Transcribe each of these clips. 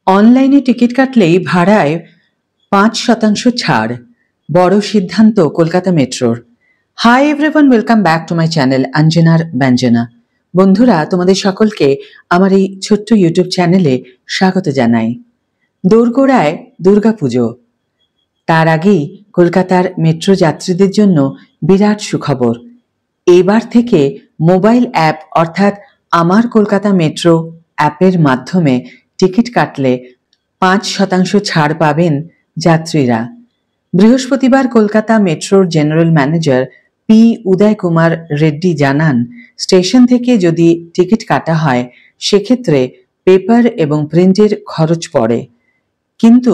অনলাইনে টিকিট কাটলেই ভাড়ায় ৫% ছাড়, বড় সিদ্ধান্ত কলকাতা মেট্রোর। Hi everyone, welcome back to my channel অঞ্জনার ব্যঞ্জনা। বন্ধুরা, তোমাদের সকলকে আমার এই ছোট্ট ইউটিউব চ্যানেলে স্বাগত জানাই। দোরগোড়ায় দুর্গাপুজো, তার আগেই কলকাতার মেট্রো যাত্রীদের জন্য বিরাট সুখবর। এবার থেকে মোবাইল অ্যাপ অর্থাৎ আমার কলকাতা মেট্রো অ্যাপের মাধ্যমে টিকিট কাটলে ৫% ছাড় পাবেন যাত্রীরা। বৃহস্পতিবার কলকাতা মেট্রোর জেনারেল ম্যানেজার পি উদয় কুমার রেড্ডি জানান, স্টেশন থেকে যদি টিকিট কাটা হয় সেক্ষেত্রে পেপার এবং প্রিন্টের খরচ পড়ে, কিন্তু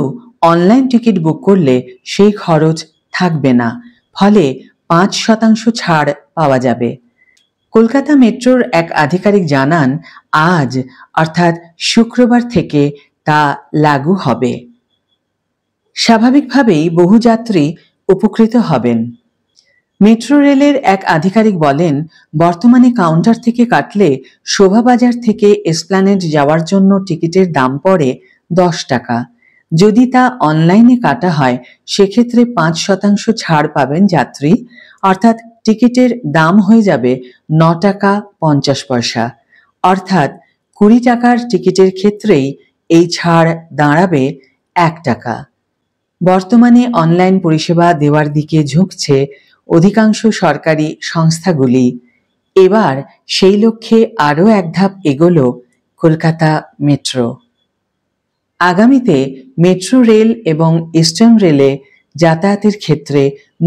অনলাইন টিকিট বুক করলে সেই খরচ থাকবে না, ফলে ৫% ছাড় পাওয়া যাবে। কলকাতা মেট্রোর এক আধিকারিক জানান, আজ অর্থাৎ শুক্রবার থেকে তা লাগু হবে। স্বাভাবিকভাবেই বহু যাত্রী উপকৃত হবেন। মেট্রো রেলের এক আধিকারিক বলেন, বর্তমানে কাউন্টার থেকে কাটলে শোভাবাজার থেকে এসপ্ল্যানেড যাওয়ার জন্য টিকিটের দাম পড়ে ১০ টাকা। যদি তা অনলাইনে কাটা হয় সেক্ষেত্রে ৫% ছাড় পাবেন যাত্রী, অর্থাৎ টিকিটের দাম হয়ে যাবে ৯ টাকা ৫০ পয়সা। অর্থাৎ ২০ টাকার টিকিটের ক্ষেত্রেই এই ছাড় দাঁড়াবে ১ টাকা। বর্তমানে অনলাইন পরিষেবা দেওয়ার দিকে ঝুঁকছে অধিকাংশ সরকারি সংস্থাগুলি। এবার সেই লক্ষ্যে আরও এক ধাপ এগোলো কলকাতা মেট্রো। আগামীতে মেট্রো রেল এবং ইস্টার্ন রেলে যাতায়াতের ক্ষেত্রে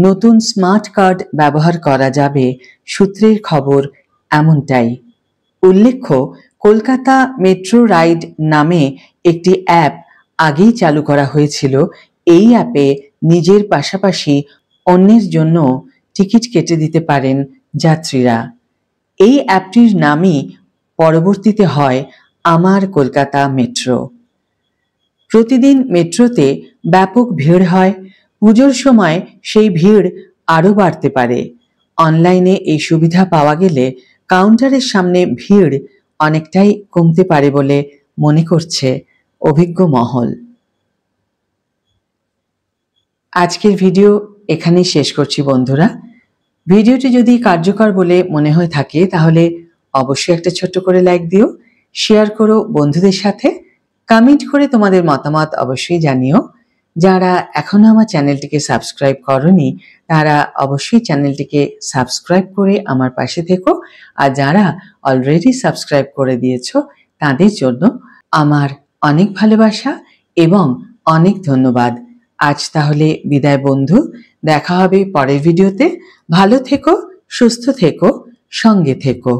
নতুন স্মার্ট কার্ড ব্যবহার করা যাবে, সূত্রের খবর এমনটাই। উল্লেখ্য, কলকাতা মেট্রো রাইড নামে একটি অ্যাপ আগেই চালু করা হয়েছিল। এই অ্যাপে নিজের পাশাপাশি অন্যের জন্য টিকিট কেটে দিতে পারেন যাত্রীরা। এই অ্যাপটির নামই পরবর্তীতে হয় আমার কলকাতা মেট্রো। প্রতিদিন মেট্রোতে ব্যাপক ভিড় হয়, পুজোর সময় সেই ভিড় আরও বাড়তে পারে। অনলাইনে এই সুবিধা পাওয়া গেলে কাউন্টারের সামনে ভিড় অনেকটাই কমতে পারে বলে মনে করছে অভিজ্ঞ মহল। আজকের ভিডিও এখানেই শেষ করছি বন্ধুরা। ভিডিওটি যদি কার্যকর বলে মনে হয়ে থাকে তাহলে অবশ্যই একটা ছোট্ট করে লাইক দিও, শেয়ার করো বন্ধুদের সাথে, কমেন্ট করে তোমাদের মতামত অবশ্যই জানিও। যারা এখনো আমার চ্যানেলটিকে সাবস্ক্রাইব করনি তারা অবশ্যই চ্যানেলটিকে সাবস্ক্রাইব করে আমার পাশে থেকো, আর যারা অলরেডি সাবস্ক্রাইব করে দিয়েছো তাদের জন্য আমার অনেক ভালোবাসা এবং অনেক ধন্যবাদ। আজ তাহলে বিদায় বন্ধু, দেখা হবে পরের ভিডিওতে। ভালো থেকো, সুস্থ থেকো, সঙ্গে থেকো।